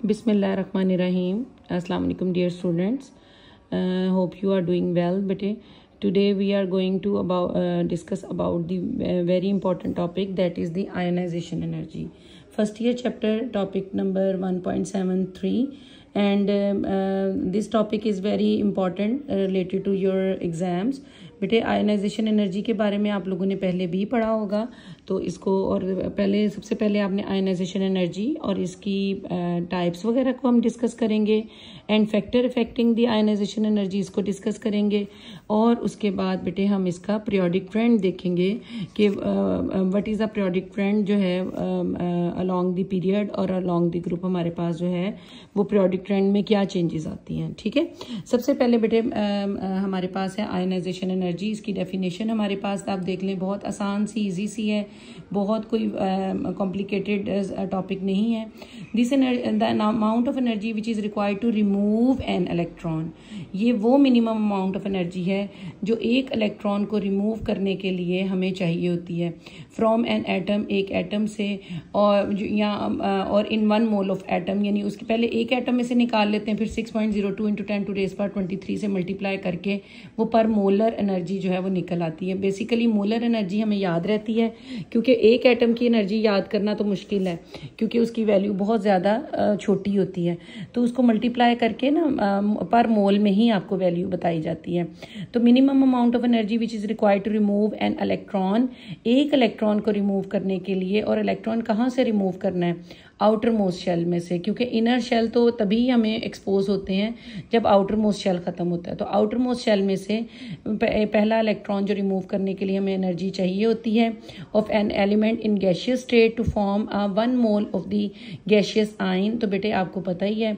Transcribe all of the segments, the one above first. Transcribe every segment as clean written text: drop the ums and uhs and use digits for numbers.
Bismillahirrahmanirrahim. Assalamu alaikum, dear students. Hope you are doing well. Bete, today we are going to discuss about the very important topic, that is the ionization energy. First year chapter topic number 1.73, and this topic is very important related to your exams. बेटे ionization energy के बारे में आप लोगों ने पहले भी पढ़ा होगा, तो इसको और सबसे पहले आपने आयनाइजेशन एनर्जी और इसकी टाइप्स वगैरह को हम डिस्कस करेंगे, and factor affecting the ionisation energy इसको डिस्कस करेंगे, और उसके बाद बेटे हम इसका पीरियोडिक ट्रेंड देखेंगे कि what is the periodic trend जो है अलोंग द पीरियड और अलोंग द ग्रुप हमारे पास जो है वो पीरियोडिक ट्रेंड में क्या चेंजेस आती हैं। ठीक है, सबसे पहले बेटे हमारे पास है आयनाइजेशन एनर्जी। इसकी डेफिनेशन हमारे पास आप देख लें, बहुत आसान सी इजी सी है, बहुत कोई कॉम्प्लिकेटेड टॉपिक नहीं है। This the amount of energy which is required to remove an electron, ये वो मिनिमम अमाउंट ऑफ एनर्जी है जो एक इलेक्ट्रॉन को रिमूव करने के लिए हमें चाहिए होती है फ्रॉम एन एटम, एक एटम से, और इन 1 मोल ऑफ एटम, यानी उसके पहले एक एटम में से निकाल लेते हैं, फिर 6.02 × 10⁻23 से मल्टीप्लाई करके वो पर मोलर एनर्जी जो है वो निकल आती है। बेसिकली मोलर एनर्जी हमें याद रहती है, क्योंकि एक एटम की एनर्जी याद करना तो मुश्किल है, क्योंकि उसकी वैल्यू बहुत ज़्यादा छोटी होती है, तो उसको मल्टीप्लाई करके ना पर मोल में ही आपको वैल्यू बताई जाती है। तो minimum amount of energy which is required to remove an electron, एक इलेक्ट्रॉन को रिमूव करने के लिए, और इलेक्ट्रॉन कहाँ से रिमूव करना है? आउटर मोस्ट शेल में से, क्योंकि इनर शेल तो तभी हमें एक्सपोज होते हैं जब आउटर मोस्ट शेल ख़त्म होता है। तो आउटर मोस्ट शेल में से पहला इलेक्ट्रॉन जो रिमूव करने के लिए हमें एनर्जी चाहिए होती है of an element in gaseous state to form 1 mole of the gaseous ion. तो बेटे आपको पता ही है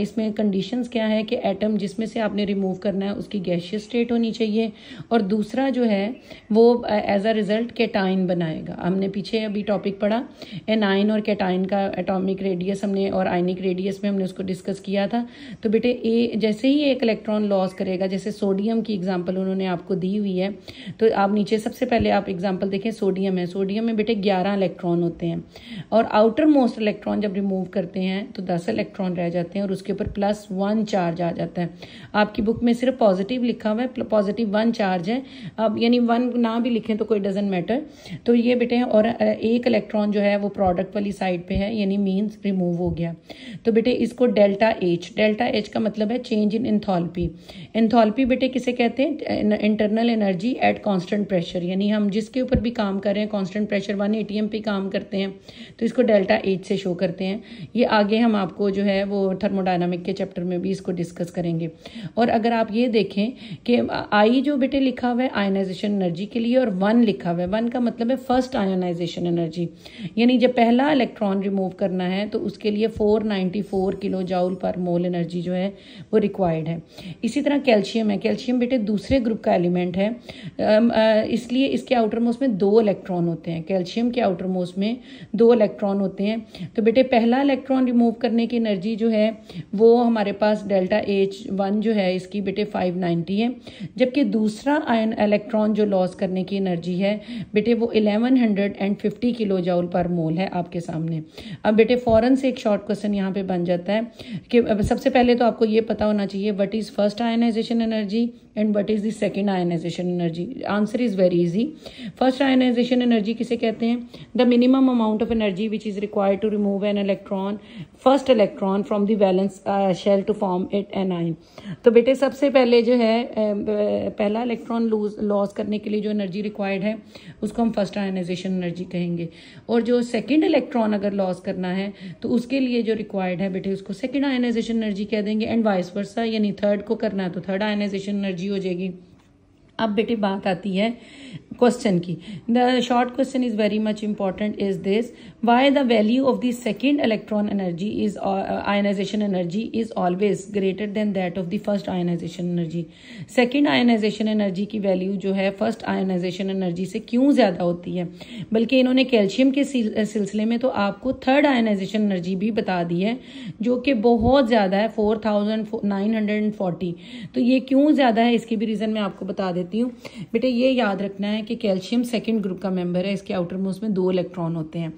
इसमें कंडीशंस क्या है कि एटम जिसमें से आपने रिमूव करना है उसकी गैशियस स्टेट होनी चाहिए, और दूसरा जो है वो एज अ रिजल्ट कैटाइन बनाएगा। हमने पीछे अभी टॉपिक पढ़ा एनाइन और कैटाइन का एटॉमिक रेडियस हमने और आयनिक रेडियस में हमने उसको डिस्कस किया था। तो बेटे जैसे ही एक इलेक्ट्रॉन लॉस करेगा, जैसे सोडियम की एग्जांपल उन्होंने आपको दी हुई है, तो आप नीचे सबसे पहले आप एग्जांपल देखें, सोडियम है, सोडियम में बेटे 11 इलेक्ट्रॉन होते हैं, और आउटर मोस्ट इलेक्ट्रॉन जब रिमूव करते हैं तो 10 इलेक्ट्रॉन रह जाते हैं, और उसके ऊपर +1 चार्ज आ जाता है। आपकी बुक में सिर्फ पॉजिटिव लिखा हुआ है, +1 चार्ज है, अब यानी 1 ना भी लिखें तो कोई डजेंट मैटर। तो ये बेटे, और एक इलेक्ट्रॉन जो है वो प्रोडक्ट वाली साइड पे है, यानी मींस रिमूव हो गया। तो बेटे इसको डेल्टा एच का मतलब है चेंज इन एंथैल्पी। एंथैल्पी बेटे किसे कहते हैं? Internal energy at constant pressure, यानी हम जिसके ऊपर भी काम कर रहे हैं कांस्टेंट प्रेशर 1 atm पे काम करते हैं, तो इसको डेल्टा एच से शो करते हैं। ये आगे हम आपको जो है वो थर्मोडायनामिक के चैप्टर में भी इसको डिस्कस करेंगे। और अगर आप ये देखें कि आई जो बेटे लिखा हुआ है आयनाइजेशन एनर्जी के लिए, और 1 लिखा हुआ है, 1 का मतलब है फर्स्ट आयनाइजेशन एनर्जी, यानी जब पहला इलेक्ट्रॉन रिमूव करना है तो उसके लिए 494 किलो जूल पर मोल एनर्जी जो है वो रिक्वायर्ड है। इसी तरह कैल्शियम है, कैल्शियम बेटे दूसरे ग्रुप का एलिमेंट है, इसलिए इसके आउटर मोस्ट में 2 इलेक्ट्रॉन होते हैं। कैल्शियम के आउटर मोस्ट में 2 इलेक्ट्रॉन होते हैं। तो बेटे पहला इलेक्ट्रॉन रिमूव करने की एनर्जी जो है वो हमारे पास डेल्टा H1 जो है इसकी बेटे 590 है, जबकि दूसरा आयन इलेक्ट्रॉन जो लॉस करने की एनर्जी है बेटे वो 1150 किलो जूल पर मोल है आपके सामने। अब बेटे फौरन से एक शॉर्ट क्वेश्चन यहाँ पे बन जाता है कि सबसे पहले तो आपको ये पता होना चाहिए what is first ionisation energy and what is the second ionisation energy. Answer is very easy. First ionisation energy किसे कहते हैं? The minimum amount of energy which is required to remove an electron, first electron from the valence shell to form it an ion. तो बेटे सबसे पहले जो है पहला इलेक्ट्रॉन लॉस करने के लिए जो एनर्जी रिक्वायर्ड है उसको हम फर्स्ट आयनाइजेशन एनर्जी कहेंगे, और जो सेकेंड इलेक्ट्रॉन अगर लॉस करना है तो उसके लिए जो रिक्वायर्ड है बेटे उसको सेकेंड आयनाइजेशन एनर्जी कह देंगे, एंड वाइस वर्सा, यानी थर्ड को करना है तो थर्ड आयनाइजेशन एनर्जी हो जाएगी। अब बेटे बात आती है क्वेश्चन की। The short question is very much important is this, why the value of the second electron energy is ionisation energy is always greater than that of the first ionisation energy. Second ionisation energy की value जो है first ionisation energy से क्यों ज्यादा होती है? बल्कि इन्होंने कैल्शियम के सिलसिले में तो आपको थर्ड आयनाइजेशन एनर्जी भी बता दी है, जो कि बहुत ज्यादा है, 4940। तो ये क्यों ज्यादा है इसकी भी रीजन मैं आपको बता देती हूँ। बेटे ये याद रखना है कि कैल्शियम सेकंड ग्रुप का मेंबर है, इसके आउटर मोस्ट में 2 इलेक्ट्रॉन होते हैं।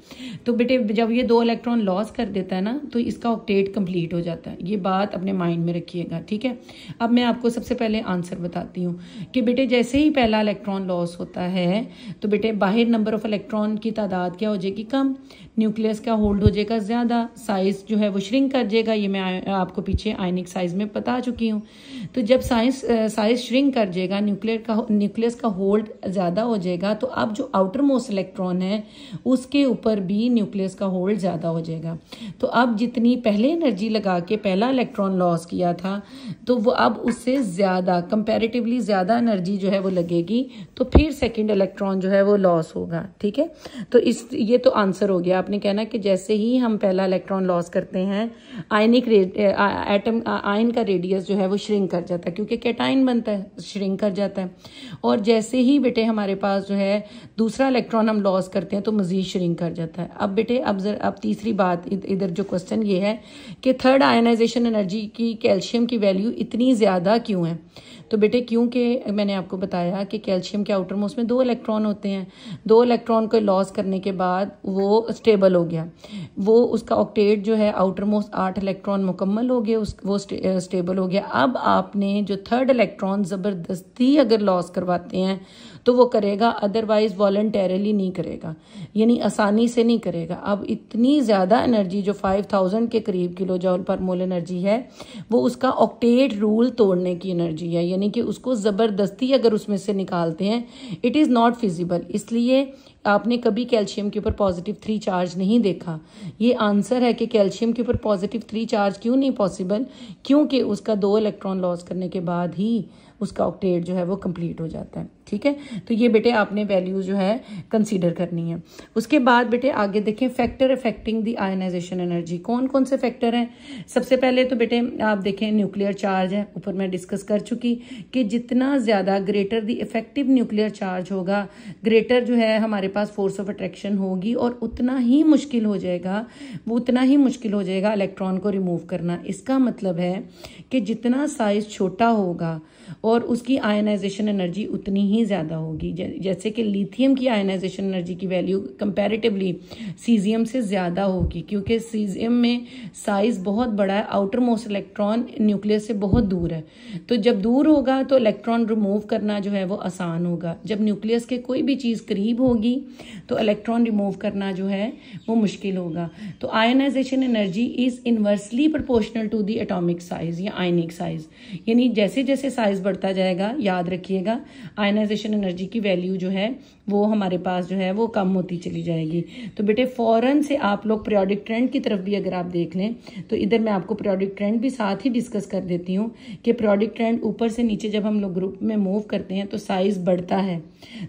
तो बेटे जब ये 2 इलेक्ट्रॉन लॉस कर देता है ना, तो इसका ऑक्टेट कंप्लीट हो जाता है। ये बात अपने माइंड में रखिएगा, ठीक है। अब मैं आपको सबसे पहले आंसर बताती हूँ कि बेटे जैसे ही पहला इलेक्ट्रॉन लॉस होता है तो बेटे बाहर नंबर ऑफ इलेक्ट्रॉन की तादाद क्या हो जाएगी, कम, न्यूक्लियस का होल्ड हो जाएगा ज़्यादा, साइज जो है वो श्रिंक कर जाएगा। ये मैं आपको पीछे आयनिक साइज में बता चुकी हूँ। तो जब साइज श्रिंक कर जाएगा, न्यूक्लियस का होल्ड ज़्यादा हो जाएगा, तो अब जो आउटर मोस्ट इलेक्ट्रॉन है उसके ऊपर भी न्यूक्लियस का होल्ड ज़्यादा हो जाएगा। तो अब जितनी पहले एनर्जी लगा के पहला इलेक्ट्रॉन लॉस किया था, तो वो अब उससे ज़्यादा, कंपैरेटिवली ज़्यादा एनर्जी जो है वो लगेगी, तो फिर सेकेंड इलेक्ट्रॉन जो है वो लॉस होगा, ठीक है। तो ये तो आंसर हो गया। आपने कहना कि जैसे ही हम पहला इलेक्ट्रॉन लॉस करते हैं, आयन का रेडियस जो है वो श्रिंक कर जाता है, क्योंकि कैटाइन बनता है, श्रिंक कर जाता है। और जैसे ही बेटे हमारे पास जो है दूसरा इलेक्ट्रॉन हम लॉस करते हैं तो मजीद श्रिंक कर जाता है। अब बेटे अब तीसरी बात, इधर जो क्वेश्चन ये है कि थर्ड आयनाइजेशन एनर्जी की कैल्शियम की वैल्यू इतनी ज़्यादा क्यों है। तो बेटे क्योंकि मैंने आपको बताया कि कैल्शियम के आउटर मोस्ट में 2 इलेक्ट्रॉन होते हैं। 2 इलेक्ट्रॉन को लॉस करने के बाद वो स्टेबल हो गया, वो उसका ऑक्टेट जो है आउटर मोस्ट 8 इलेक्ट्रॉन मुकम्मल हो गए, वो स्टेबल हो गया। अब आपने जो थर्ड इलेक्ट्रॉन ज़बरदस्ती अगर लॉस करवाते हैं तो वो करेगा, अदरवाइज वॉलंटरली नहीं करेगा, यानी आसानी से नहीं करेगा। अब इतनी ज़्यादा एनर्जी जो 5000 के करीब किलो जॉल पर मोल एनर्जी है, वो उसका ऑक्टेट रूल तोड़ने की एनर्जी है, यानी कि उसको ज़बरदस्ती अगर उसमें से निकालते हैं, इट इज़ नॉट फिजिबल। इसलिए आपने कभी कैल्शियम के ऊपर +3 चार्ज नहीं देखा। ये आंसर है कि कैल्शियम के ऊपर +3 चार्ज क्यों नहीं पॉसिबल, क्योंकि उसका 2 इलेक्ट्रॉन लॉस करने के बाद ही उसका ऑक्टेट जो है वो कंप्लीट हो जाता है, ठीक है। तो ये बेटे आपने वैल्यूज जो है कंसीडर करनी है। उसके बाद बेटे आगे देखें, factor affecting the ionisation energy. कौन कौन से फैक्टर हैं? सबसे पहले तो बेटे आप देखें न्यूक्लियर चार्ज है, ऊपर मैं डिस्कस कर चुकी कि जितना ज़्यादा greater the effective nuclear charge होगा, ग्रेटर जो है हमारे पास फोर्स ऑफ अट्रैक्शन होगी, और उतना ही मुश्किल हो जाएगा इलेक्ट्रॉन को रिमूव करना। इसका मतलब है कि जितना साइज छोटा होगा और उसकी आयनाइजेशन एनर्जी उतनी ही ज़्यादा होगी। जैसे कि लिथियम की आयनाइजेशन एनर्जी की वैल्यू कंपैरेटिवली सीजियम से ज़्यादा होगी, क्योंकि सीजियम में साइज़ बहुत बड़ा है, आउटर मोस्ट इलेक्ट्रॉन न्यूक्लियस से बहुत दूर है। तो जब दूर होगा तो इलेक्ट्रॉन रिमूव करना जो है वो आसान होगा। जब न्यूक्लियस के कोई भी चीज़ करीब होगी तो इलेक्ट्रॉन रिमूव करना जो है वो मुश्किल होगा। तो ionisation energy is inversely proportional to the atomic size या आयनिक साइज, यानी जैसे जैसे साइज बढ़ता जाएगा, याद रखिएगा, आयनाइजेशन एनर्जी की वैल्यू जो है वो हमारे पास जो है वो कम होती चली जाएगी। तो बेटे फौरन से आप लोग पीरियोडिक ट्रेंड की तरफ भी अगर आप देख लें, तो इधर मैं आपको पीरियोडिक ट्रेंड भी साथ ही डिस्कस कर देती हूँ कि पीरियोडिक ट्रेंड ऊपर से नीचे जब हम लोग ग्रुप में मूव करते हैं तो साइज बढ़ता है।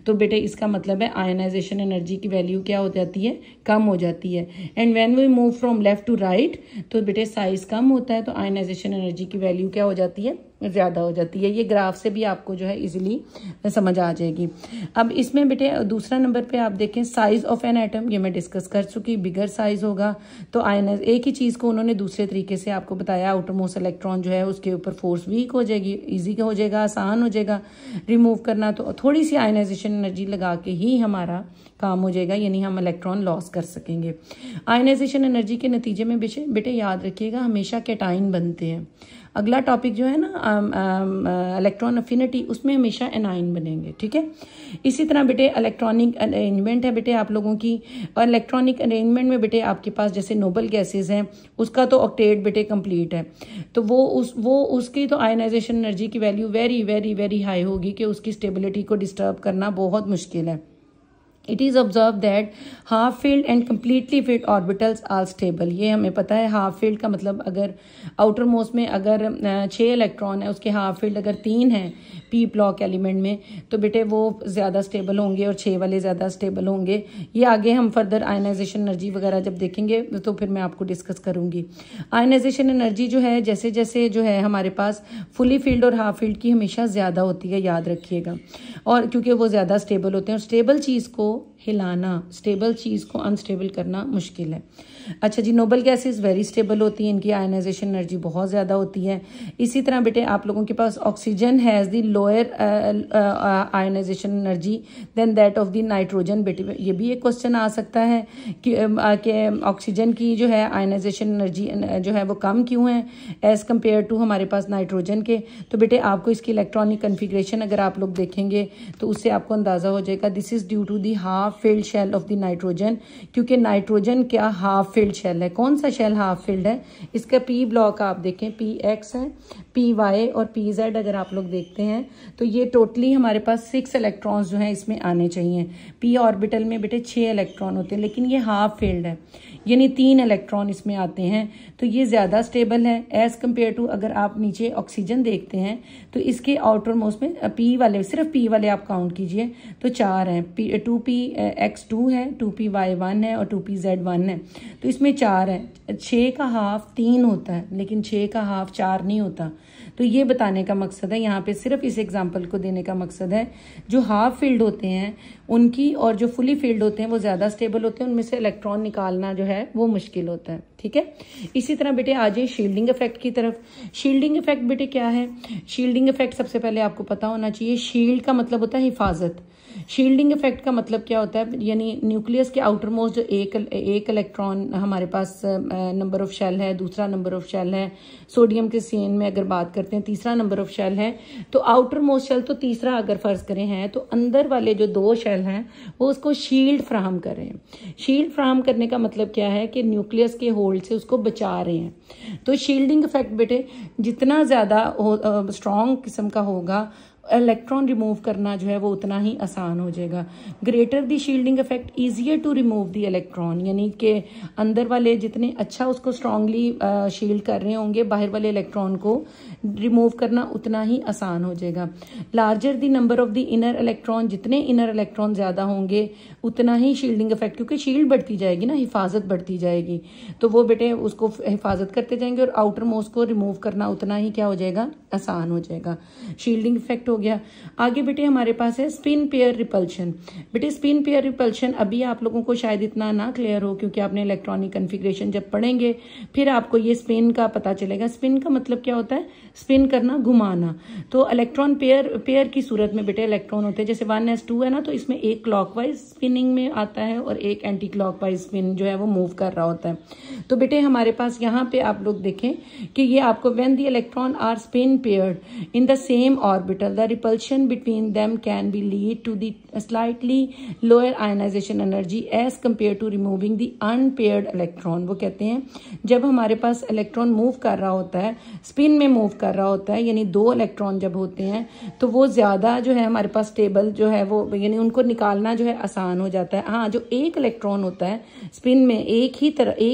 तो बेटे इसका मतलब है आयनाइजेशन एनर्जी की वैल्यू क्या हो जाती है, कम हो जाती है। And when we move from left to right, तो बेटे साइज कम होता है, तो आयनाइजेशन एनर्जी की वैल्यू क्या हो जाती है, ज़्यादा हो जाती है। ये ग्राफ से भी आपको जो है इजीली समझ आ जाएगी। अब इसमें बेटे दूसरा नंबर पे आप देखें साइज ऑफ एन एटम, ये मैं डिस्कस कर चुकी। बिगर साइज होगा तो आयनाइज, एक ही चीज़ को उन्होंने दूसरे तरीके से आपको बताया, आउटर मोस्ट इलेक्ट्रॉन जो है उसके ऊपर फोर्स वीक हो जाएगी, ईजी हो जाएगा, आसान हो जाएगा रिमूव करना। तो थोड़ी सी आयनाइजेशन एनर्जी लगा के ही हमारा काम हो जाएगा, यानी हम इलेक्ट्रॉन लॉस कर सकेंगे। आयनाइजेशन एनर्जी के नतीजे में बेटे याद रखिएगा हमेशा कैटाइन बनते हैं। अगला टॉपिक जो है ना इलेक्ट्रॉन अफिनिटी, उसमें हमेशा एनाइन बनेंगे, ठीक है। इसी तरह बेटे इलेक्ट्रॉनिक अरेंजमेंट है बेटे आप लोगों की, और इलेक्ट्रॉनिक अरेंजमेंट में बेटे आपके पास जैसे नोबल गैसेज हैं, उसका तो ऑक्टेट बेटे कंप्लीट है, तो वो उसकी तो आयनाइजेशन एनर्जी की value very very very high होगी कि उसकी स्टेबिलिटी को डिस्टर्ब करना बहुत मुश्किल है। It is observe that half filled and completely filled orbitals are stable. ये हमें पता है। हाफ फील्ड का मतलब अगर आउटर मोस्ट में अगर 6 इलेक्ट्रॉन है, उसके हाफ फील्ड अगर 3 है पी ब्लॉक एलिमेंट में, तो बेटे वो ज़्यादा स्टेबल होंगे और 6 वाले ज़्यादा स्टेबल होंगे। ये आगे हम फर्दर आयनाइजेशन एनर्जी वगैरह जब देखेंगे तो फिर मैं आपको डिस्कस करूँगी। आयनाइजेशन एनर्जी जो है जैसे जैसे जो है हमारे पास फुली फील्ड और हाफ फील्ड की हमेशा ज़्यादा होती है, याद रखिएगा, और क्योंकि वो ज़्यादा स्टेबल होते हैं, और स्टेबल चीज़ को हिलाना, स्टेबल चीज़ को अनस्टेबल करना मुश्किल है। अच्छा जी, नोबल गैसेस वेरी स्टेबल होती हैं, इनकी आयनाइजेशन एनर्जी बहुत ज़्यादा होती है। इसी तरह बेटे आप लोगों के पास oxygen has the lower ionization energy than that of the nitrogen. बेटे ये भी एक क्वेश्चन आ सकता है कि ऑक्सीजन की जो है आयनाइजेशन एनर्जी जो है वो कम क्यों है एज़ कम्पेयर टू हमारे पास नाइट्रोजन के। तो बेटे आपको इसकी इलेक्ट्रॉनिक कन्फिग्रेशन अगर आप लोग देखेंगे तो उससे आपको अंदाज़ा हो जाएगा this is due to the half filled shell of the nitrogen, क्योंकि नाइट्रोजन क्या हाफ फिल्ड शेल है। कौन सा शेल हाफ फिल्ड है? इसका पी ब्लॉक आप देखें, पी एक्स है, पी वाई और पी जेड अगर आप लोग देखते हैं तो ये टोटली हमारे पास 6 इलेक्ट्रॉन्स जो हैं इसमें आने चाहिए। पी ऑर्बिटल में बेटे 6 इलेक्ट्रॉन होते हैं, लेकिन ये हाफ फिल्ड है यानी 3 इलेक्ट्रॉन इसमें आते हैं, तो ये ज़्यादा स्टेबल है एज़ कम्पेयर टू अगर आप नीचे ऑक्सीजन देखते हैं तो इसके आउटर मोस्ट में पी वाले, सिर्फ पी वाले आप काउंट कीजिए तो 4 हैं। 2p(x)(2) है, 2p(y)(1) है और 2p(z)(1) है, तो इसमें 4 है। 6 का हाफ 3 होता है, लेकिन 6 का हाफ 4 नहीं होता। तो ये बताने का मकसद है, यहाँ पे सिर्फ इस एग्जाम्पल को देने का मकसद है जो हाफ फील्ड होते हैं उनकी और जो फुली फील्ड होते हैं वो ज़्यादा स्टेबल होते हैं, उनमें से इलेक्ट्रॉन निकालना जो है वो मुश्किल होता है। ठीक है, इसी तरह बेटे आ जाइए शील्डिंग इफेक्ट की तरफ। शील्डिंग इफेक्ट बेटे क्या है? शील्डिंग इफेक्ट सबसे पहले आपको पता होना चाहिए, शील्ड का मतलब होता है हिफाजत। शील्डिंग इफेक्ट का मतलब क्या होता है? यानी न्यूक्लियस के आउटर मोस्ट जो एक इलेक्ट्रॉन हमारे पास नंबर ऑफ शेल है, दूसरा नंबर ऑफ शेल है, सोडियम के सीएन में अगर बात करते हैं तीसरा नंबर ऑफ शेल है, तो आउटर मोस्ट शेल तो तीसरा अगर फर्ज करें हैं तो अंदर वाले जो 2 शेल हैं वो उसको शील्ड फ्राहम कर रहे हैं। शील्ड फ्राहम करने का मतलब क्या है कि न्यूक्लियस के होल्ड से उसको बचा रहे हैं। तो शील्डिंग इफेक्ट बेटे जितना ज़्यादा स्ट्रॉन्ग किस्म का होगा, इलेक्ट्रॉन रिमूव करना जो है वो उतना ही आसान हो जाएगा। Greater the shielding effect easier to remove the electron, यानी कि अंदर वाले जितने अच्छा उसको स्ट्रांगली शील्ड कर रहे होंगे, बाहर वाले इलेक्ट्रॉन को रिमूव करना उतना ही आसान हो जाएगा। Larger the number of the inner electron, जितने इनर इलेक्ट्रॉन ज़्यादा होंगे उतना ही शील्डिंग इफेक्ट, क्योंकि शील्ड बढ़ती जाएगी ना, हिफाजत बढ़ती जाएगी, तो वो बेटे उसको हिफाजत करते जाएंगे और आउटर मोस्ट को रिमूव करना उतना ही क्या हो जाएगा, आसान हो जाएगा। शील्डिंग इफेक्ट हो गया। आगे बेटे हमारे पास है स्पिन पेयर रिपल्शन। बेटे स्पिन पेयर रिपल्शन अभी आप लोगों को शायद इतना ना क्लियर हो, क्योंकि आपने इलेक्ट्रॉनिक कन्फिग्रेशन जब पढ़ेंगे फिर आपको ये स्पिन का पता चलेगा। स्पिन का मतलब क्या होता है? स्पिन करना, घुमाना। तो इलेक्ट्रॉन पेयर की सूरत में बेटे इलेक्ट्रॉन होते हैं, जैसे 1s2 है ना, तो इसमें एक क्लॉकवाइज स्पिनिंग में आता है और एक एंटी क्लॉकवाइज स्पिन जो है वो मूव कर रहा होता है। तो बेटे हमारे पास यहाँ पे आप लोग देखें कि ये आपको when the electron are spin paired in the same orbital the repulsion between them can be lead to the slightly lower ionization energy as compared to removing the unpaired electron। वो कहते हैं जब हमारे पास इलेक्ट्रॉन मूव कर रहा होता है, spin में मूव कर रहा होता है, यानी 2 इलेक्ट्रॉन जब होते हैं तो वो ज़्यादा जो है हमारे पास स्टेबल जो है वो, यानी उनको निकालना जो है आसान हो जाता है। हाँ, जो एक इलेक्ट्रॉन होता है स्पिन में, एक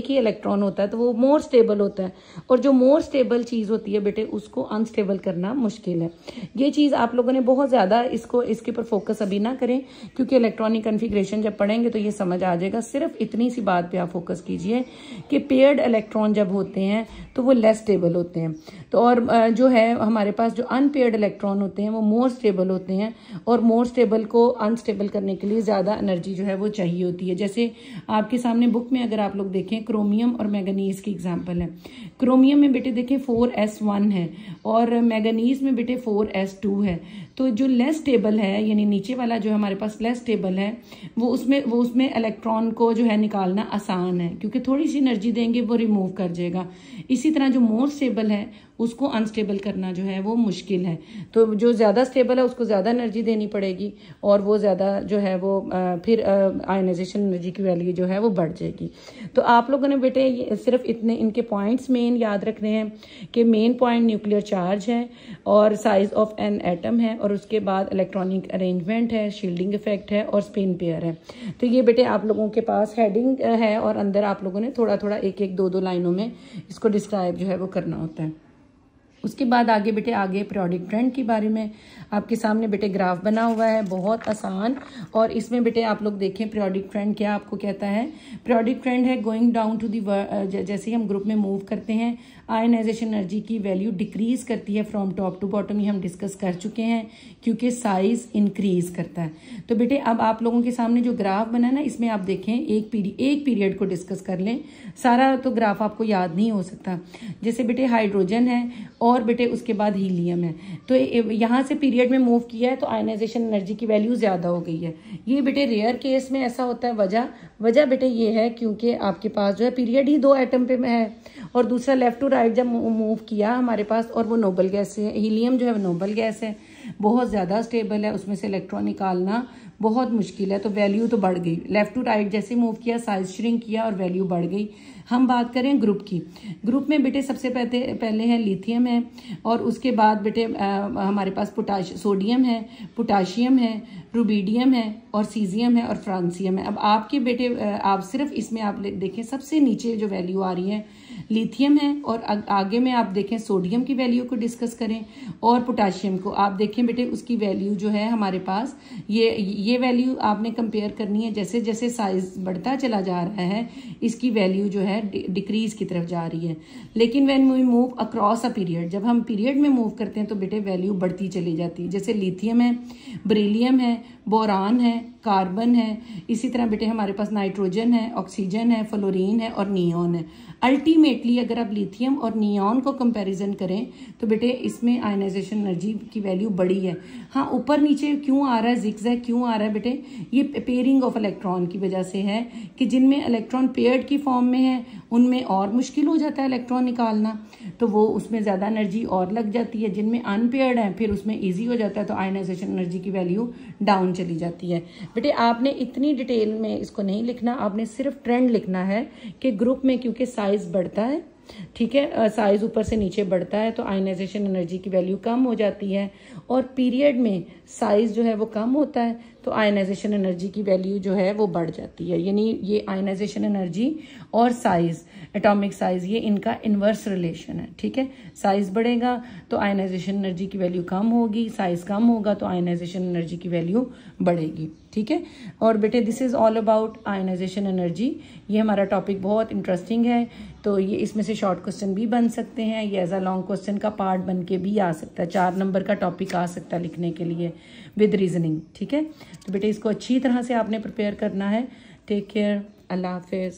ही इलेक्ट्रॉन होता है तो वो मोर स्टेबल होता है, और जो मोर स्टेबल चीज़ होती है बेटे उसको अनस्टेबल करना मुश्किल है। ये चीज़ आप लोगों ने बहुत ज़्यादा इसके पर फोकस अभी ना करें, क्योंकि इलेक्ट्रॉनिक कन्फिग्रेशन जब पढ़ेंगे तो ये समझ आ जाएगा। सिर्फ इतनी सी बात पे आप फोकस कीजिए कि पेयर्ड इलेक्ट्रॉन जब होते हैं तो वो लेस स्टेबल होते हैं, तो और जो है हमारे पास जो अनपेयर्ड इलेक्ट्रॉन होते हैं वो मोर स्टेबल होते हैं, और मोर स्टेबल को अनस्टेबल करने के लिए ज़्यादा एनर्जी जो है वो चाहिए होती है। जैसे आपके सामने बुक में अगर आप लोग देखें, क्रोमियम और मैंगनीज की एग्जाम्पल है। क्रोमियम में बेटे देखें 4s1 है और मैंगनीज में बेटे 4s2 है। तो जो लेस स्टेबल है, यानी नीचे वाला जो हमारे पास लेस स्टेबल है, वो उसमें इलेक्ट्रॉन को जो है निकालना आसान है, क्योंकि थोड़ी सी एनर्जी देंगे वो रिमूव कर जाएगा। इसी तरह जो मोर स्टेबल है उसको अनस्टेबल करना जो है वो मुश्किल है, तो जो ज़्यादा स्टेबल है उसको ज़्यादा एनर्जी देनी पड़ेगी और वो ज़्यादा जो है वो फिर आयनाइजेशन एनर्जी की वैल्यू जो है वो बढ़ जाएगी। तो आप लोगों ने बेटे सिर्फ इतने इनके पॉइंट्स मेन याद रखने हैं कि मेन पॉइंट न्यूक्लियर चार्ज है और साइज ऑफ एन एटम है, और उसके बाद इलेक्ट्रॉनिक अरेंजमेंट है, शील्डिंग इफेक्ट है और स्पिन पेयर है। तो ये बेटे आप लोगों के पास हेडिंग है और अंदर आप लोगों ने थोड़ा थोड़ा एक एक 2-2 लाइनों में इसको डिस्क्राइब जो है वो करना होता है। उसके बाद आगे बेटे आगे पीरियोडिक ट्रेंड के बारे में आपके सामने बेटे ग्राफ बना हुआ है, बहुत आसान। और इसमें बेटे आप लोग देखें पीरियोडिक ट्रेंड क्या आपको कहता है। पीरियोडिक ट्रेंड है गोइंग डाउन टू दी, जैसे ही हम ग्रुप में मूव करते हैं आयनाइजेशन एनर्जी की वैल्यू डिक्रीज करती है फ्रॉम टॉप टू बॉटम, ये हम डिस्कस कर चुके हैं, क्योंकि साइज इंक्रीज करता है। तो बेटे अब आप लोगों के सामने जो ग्राफ बना ना, इसमें आप देखें एक पीरियड को डिस्कस कर लें, सारा तो ग्राफ आपको याद नहीं हो सकता। जैसे बेटे हाइड्रोजन है और बेटे उसके बाद हीलियम है, तो यहाँ से पीरियड में मूव किया है तो आयनाइजेशन एनर्जी की वैल्यू ज्यादा हो गई है। ये बेटे रेयर केस में ऐसा होता है। वजह बेटे ये है क्योंकि आपके पास जो है पीरियड ही 2 एटम पे में है और दूसरा लेफ्ट टू राइट जब मूव किया हमारे पास, और वो नोबल गैस है, हीलियम जो है वो नोबल गैस है, बहुत ज़्यादा स्टेबल है, उसमें से इलेक्ट्रॉन निकालना बहुत मुश्किल है, तो वैल्यू तो बढ़ गई। लेफ्ट टू राइट जैसे मूव किया साइज श्रिंक किया और वैल्यू बढ़ गई। हम बात करें ग्रुप की, ग्रुप में बेटे सबसे पहले है लिथियम है, और उसके बाद बेटे हमारे पास सोडियम है, पोटाशियम है, रुबिडियम है और सीजियम है और फ्रांसियम है। अब आपके बेटे आप सिर्फ इसमें आप देखें सबसे नीचे जो वैल्यू आ रही है लिथियम है, और आगे में आप देखें सोडियम की वैल्यू को डिस्कस करें, और पोटाशियम को आप देखें बेटे उसकी वैल्यू जो है हमारे पास ये वैल्यू आपने कंपेयर करनी है। जैसे जैसे साइज बढ़ता चला जा रहा है इसकी वैल्यू जो है डिक्रीज की तरफ जा रही है। लेकिन when we move across a period, जब हम पीरियड में मूव करते हैं तो बेटे वैल्यू बढ़ती चली जाती है। जैसे लिथियम है, बेरिलियम है, बोरान है, कार्बन है, इसी तरह बेटे हमारे पास नाइट्रोजन है, ऑक्सीजन है, फ्लोरीन है और नियॉन है। अल्टीमेटली अगर आप लिथियम और नियॉन को कंपैरिजन करें तो बेटे इसमें आयनाइजेशन एनर्जी की वैल्यू बड़ी है। हाँ, ऊपर नीचे क्यों आ रहा है, जिगजैग क्यों आ रहा है बेटे, ये पेयरिंग ऑफ इलेक्ट्रॉन की वजह से है कि जिनमें इलेक्ट्रॉन पेयर्ड की फॉर्म में है उनमें और मुश्किल हो जाता है इलेक्ट्रॉन निकालना, तो वो उसमें ज़्यादा एनर्जी और लग जाती है। जिनमें अनपेयर्ड है फिर उसमें ईजी हो जाता है, तो आयनाइजेशन एनर्जी की वैल्यू डाउन चली जाती है। बेटे आपने इतनी डिटेल में इसको नहीं लिखना, आपने सिर्फ ट्रेंड लिखना है कि ग्रुप में क्योंकि साइज बढ़ता है, ठीक है, साइज ऊपर से नीचे बढ़ता है तो आयनाइजेशन एनर्जी की वैल्यू कम हो जाती है, और पीरियड में साइज जो है वो कम होता है तो आयनाइजेशन एनर्जी की वैल्यू जो है वो बढ़ जाती है। यानी ये आयनाइजेशन एनर्जी और साइज, एटॉमिक साइज, ये इनका इन्वर्स रिलेशन है, ठीक है। साइज बढ़ेगा तो आयनाइजेशन एनर्जी की वैल्यू कम होगी, साइज कम होगा तो आयनाइजेशन एनर्जी की वैल्यू बढ़ेगी, ठीक है। और बेटे this is all about ionisation energy. ये हमारा टॉपिक बहुत इंटरेस्टिंग है, तो ये इसमें से शॉर्ट क्वेश्चन भी बन सकते हैं, ये एज अ लॉन्ग क्वेश्चन का पार्ट बन के भी आ सकता है। 4 नंबर का टॉपिक आ सकता है लिखने के लिए विद रीजनिंग, ठीक है। तो बेटे इसको अच्छी तरह से आपने प्रिपेयर करना है। टेक केयर, अल्लाह हाफिज।